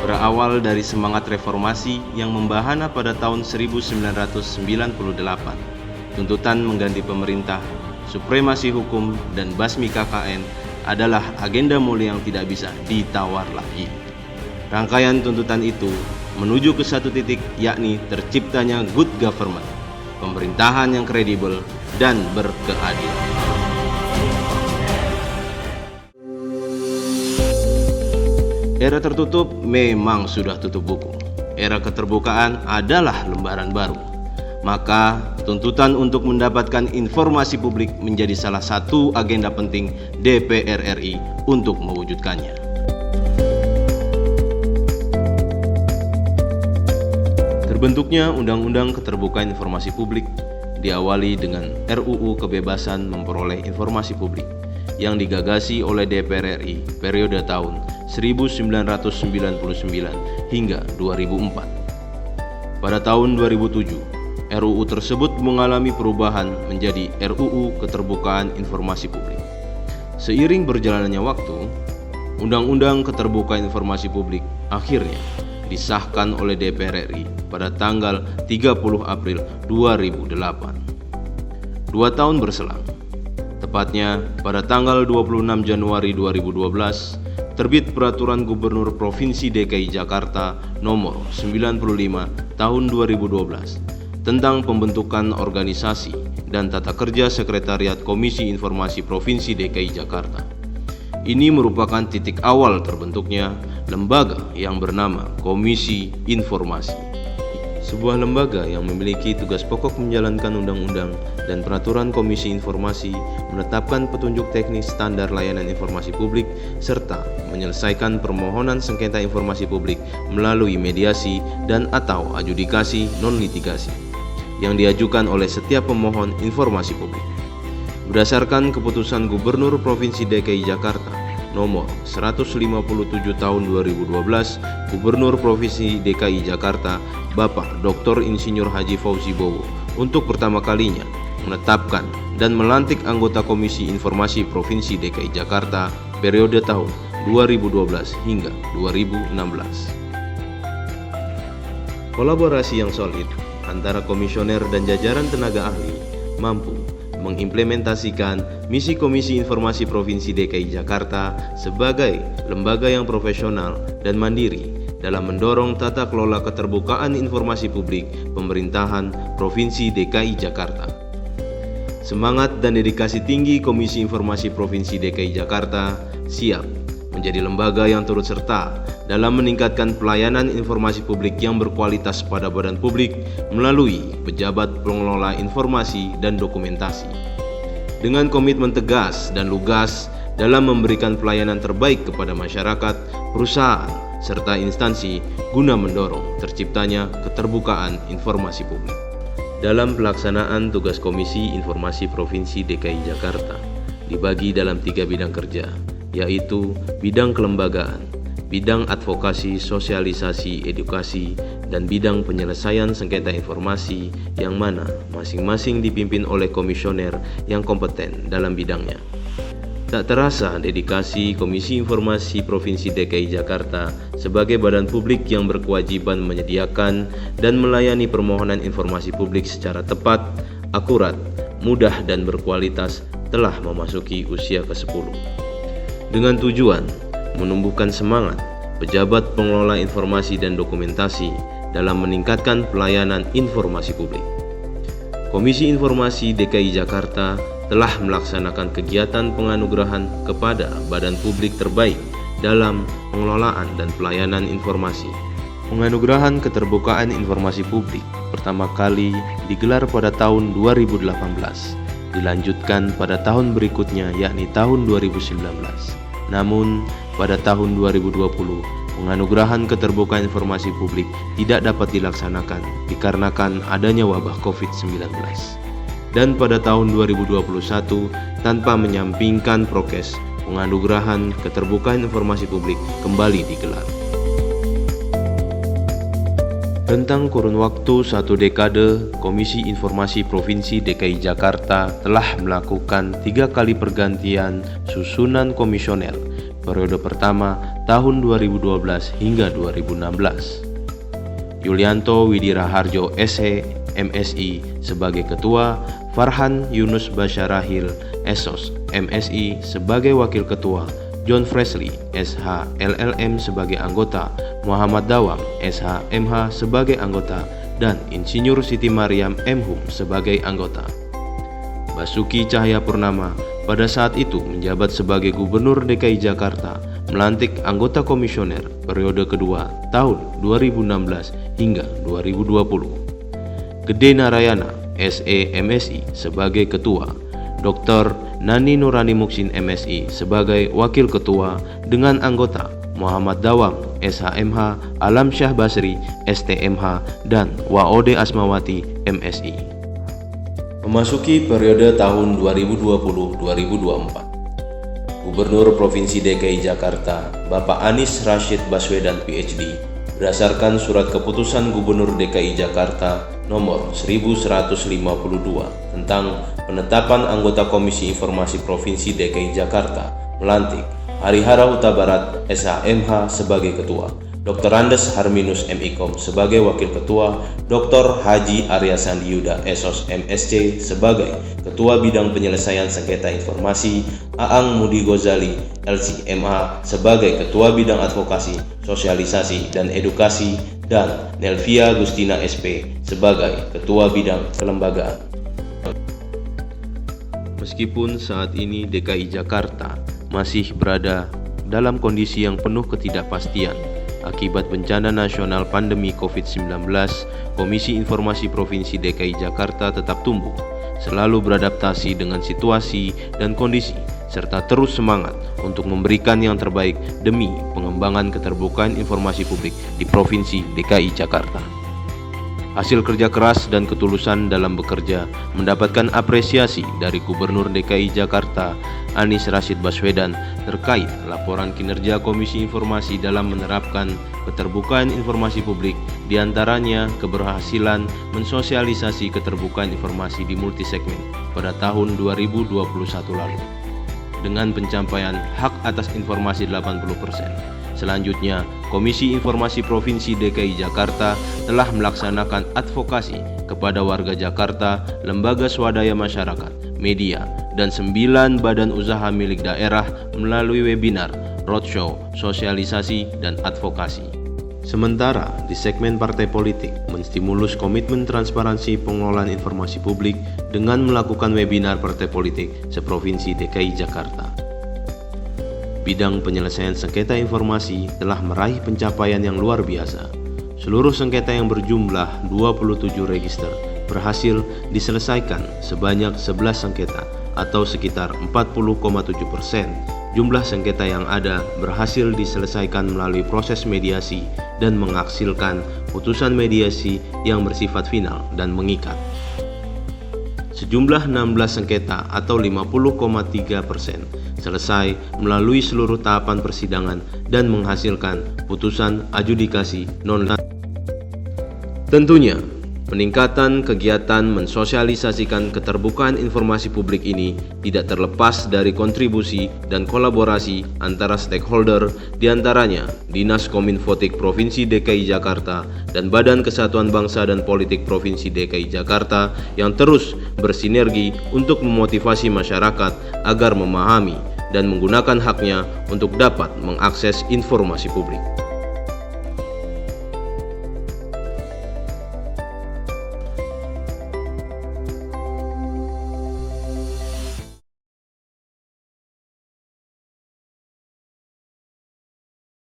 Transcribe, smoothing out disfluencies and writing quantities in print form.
Berawal dari semangat reformasi yang membahana pada tahun 1998, tuntutan mengganti pemerintah, supremasi hukum, dan basmi KKN adalah agenda mulia yang tidak bisa ditawar lagi. Rangkaian tuntutan itu menuju ke satu titik, yakni terciptanya good government, pemerintahan yang kredibel dan berkeadilan. Era tertutup memang sudah tutup buku. Era keterbukaan adalah lembaran baru. Maka, tuntutan untuk mendapatkan informasi publik menjadi salah satu agenda penting DPR RI untuk mewujudkannya. Terbentuknya Undang-Undang Keterbukaan Informasi Publik diawali dengan RUU Kebebasan Memperoleh Informasi Publik yang digagasi oleh DPR RI periode tahun 1999 hingga 2004. Pada tahun 2007, RUU tersebut mengalami perubahan menjadi RUU Keterbukaan Informasi Publik. Seiring berjalannya waktu, Undang-Undang Keterbukaan Informasi Publik akhirnya disahkan oleh DPR RI pada tanggal 30 April 2008. 2 tahun berselang, tepatnya pada tanggal 26 Januari 2012, terbit Peraturan Gubernur Provinsi DKI Jakarta Nomor 95 Tahun 2012 tentang pembentukan organisasi dan tata kerja Sekretariat Komisi Informasi Provinsi DKI Jakarta. Ini merupakan titik awal terbentuknya lembaga yang bernama Komisi Informasi. Sebuah lembaga yang memiliki tugas pokok menjalankan undang-undang dan peraturan Komisi Informasi, menetapkan petunjuk teknis standar layanan informasi publik, serta menyelesaikan permohonan sengketa informasi publik melalui mediasi dan atau adjudikasi non-litigasi yang diajukan oleh setiap pemohon informasi publik. Berdasarkan keputusan Gubernur Provinsi DKI Jakarta Nomor 157 Tahun 2012, Gubernur Provinsi DKI Jakarta Bapak Dr. Insinyur Haji Fauzi Bowo untuk pertama kalinya menetapkan dan melantik anggota Komisi Informasi Provinsi DKI Jakarta periode tahun 2012 hingga 2016. Kolaborasi yang solid antara komisioner dan jajaran tenaga ahli mampu mengimplementasikan misi Komisi Informasi Provinsi DKI Jakarta sebagai lembaga yang profesional dan mandiri dalam mendorong tata kelola keterbukaan informasi publik pemerintahan Provinsi DKI Jakarta. Semangat dan dedikasi tinggi Komisi Informasi Provinsi DKI Jakarta siap menjadi lembaga yang turut serta dalam meningkatkan pelayanan informasi publik yang berkualitas pada badan publik melalui pejabat pengelola informasi dan dokumentasi. Dengan komitmen tegas dan lugas dalam memberikan pelayanan terbaik kepada masyarakat, perusahaan, serta instansi guna mendorong terciptanya keterbukaan informasi publik. Dalam pelaksanaan tugas Komisi Informasi Provinsi DKI Jakarta dibagi dalam 3 bidang kerja, yaitu bidang kelembagaan, bidang advokasi, sosialisasi, edukasi, dan bidang penyelesaian sengketa informasi yang mana masing-masing dipimpin oleh komisioner yang kompeten dalam bidangnya. Tak terasa dedikasi Komisi Informasi Provinsi DKI Jakarta sebagai badan publik yang berkewajiban menyediakan dan melayani permohonan informasi publik secara tepat, akurat, mudah, dan berkualitas telah memasuki usia ke-10. Dengan tujuan menumbuhkan semangat pejabat pengelola informasi dan dokumentasi dalam meningkatkan pelayanan informasi publik. Komisi Informasi DKI Jakarta telah melaksanakan kegiatan penganugerahan kepada badan publik terbaik dalam pengelolaan dan pelayanan informasi. Penganugerahan keterbukaan informasi publik pertama kali digelar pada tahun 2018, dilanjutkan pada tahun berikutnya yakni tahun 2019. Namun, pada tahun 2020, penganugerahan keterbukaan informasi publik tidak dapat dilaksanakan dikarenakan adanya wabah COVID-19. Dan pada tahun 2021, tanpa menyampingkan prokes, penganugerahan keterbukaan informasi publik kembali digelar. Rentang kurun waktu 1 dekade, Komisi Informasi Provinsi DKI Jakarta telah melakukan 3 kali pergantian susunan komisioner periode pertama tahun 2012 hingga 2016. Yulianto Widiraharjo SE, MSI sebagai Ketua, Farhan Yunus Basyarahil, Esos, MSI sebagai Wakil Ketua, John Fresley, SH, LLM sebagai anggota, Muhammad Dawam, SH, MH sebagai anggota, dan Insinyur Siti Mariam M.Hum sebagai anggota. Basuki Cahayapurnama pada saat itu menjabat sebagai Gubernur DKI Jakarta, melantik anggota komisioner periode kedua tahun 2016 hingga 2020. Gede Narayana, SE, MSI sebagai Ketua, Dr. Nani Nurani Muksin MSI sebagai Wakil Ketua dengan anggota Muhammad Dawam, SHMH, Alam Syah Basri, STMH, dan Waode Asmawati, MSI. Memasuki periode tahun 2020-2024, Gubernur Provinsi DKI Jakarta, Bapak Anies Rashid Baswedan PhD, berdasarkan Surat Keputusan Gubernur DKI Jakarta nomor 1152 tentang penetapan anggota Komisi Informasi Provinsi DKI Jakarta, melantik Harihara Huta Barat SHMH sebagai Ketua, Dr. Andes Harminus MIkom sebagai Wakil Ketua, Dr. Haji Arya Sandiyuda Esos MSC sebagai Ketua Bidang Penyelesaian Sengketa Informasi, Aang Mudi Gozali LCMA sebagai Ketua Bidang Advokasi, Sosialisasi, dan Edukasi, dan Nelvia Gustina SP sebagai Ketua Bidang Kelembagaan. Meskipun saat ini DKI Jakarta masih berada dalam kondisi yang penuh ketidakpastian akibat bencana nasional pandemi COVID-19, Komisi Informasi Provinsi DKI Jakarta tetap tumbuh, selalu beradaptasi dengan situasi dan kondisi, serta terus semangat untuk memberikan yang terbaik demi pengembangan keterbukaan informasi publik di Provinsi DKI Jakarta. Hasil kerja keras dan ketulusan dalam bekerja mendapatkan apresiasi dari Gubernur DKI Jakarta, Anies Rashid Baswedan, terkait laporan kinerja Komisi Informasi dalam menerapkan keterbukaan informasi publik, diantaranya keberhasilan mensosialisasi keterbukaan informasi di multisegmen pada tahun 2021 lalu, dengan pencapaian hak atas informasi 80%. Selanjutnya, Komisi Informasi Provinsi DKI Jakarta telah melaksanakan advokasi kepada warga Jakarta, lembaga swadaya masyarakat, media, dan 9 badan usaha milik daerah melalui webinar, roadshow, sosialisasi, dan advokasi. Sementara di segmen partai politik menstimulus komitmen transparansi pengelolaan informasi publik dengan melakukan webinar partai politik seprovinsi DKI Jakarta. Bidang penyelesaian sengketa informasi telah meraih pencapaian yang luar biasa. Seluruh sengketa yang berjumlah 27 register berhasil diselesaikan sebanyak 11 sengketa atau sekitar 40,7%. Jumlah sengketa yang ada berhasil diselesaikan melalui proses mediasi dan menghasilkan putusan mediasi yang bersifat final dan mengikat. Sejumlah 16 sengketa atau 50,3% selesai melalui seluruh tahapan persidangan dan menghasilkan putusan adjudikasi non-lanjut. Tentunya, peningkatan kegiatan mensosialisasikan keterbukaan informasi publik ini tidak terlepas dari kontribusi dan kolaborasi antara stakeholder, diantaranya Dinas Kominfotik Provinsi DKI Jakarta dan Badan Kesatuan Bangsa dan Politik Provinsi DKI Jakarta yang terus bersinergi untuk memotivasi masyarakat agar memahami dan menggunakan haknya untuk dapat mengakses informasi publik.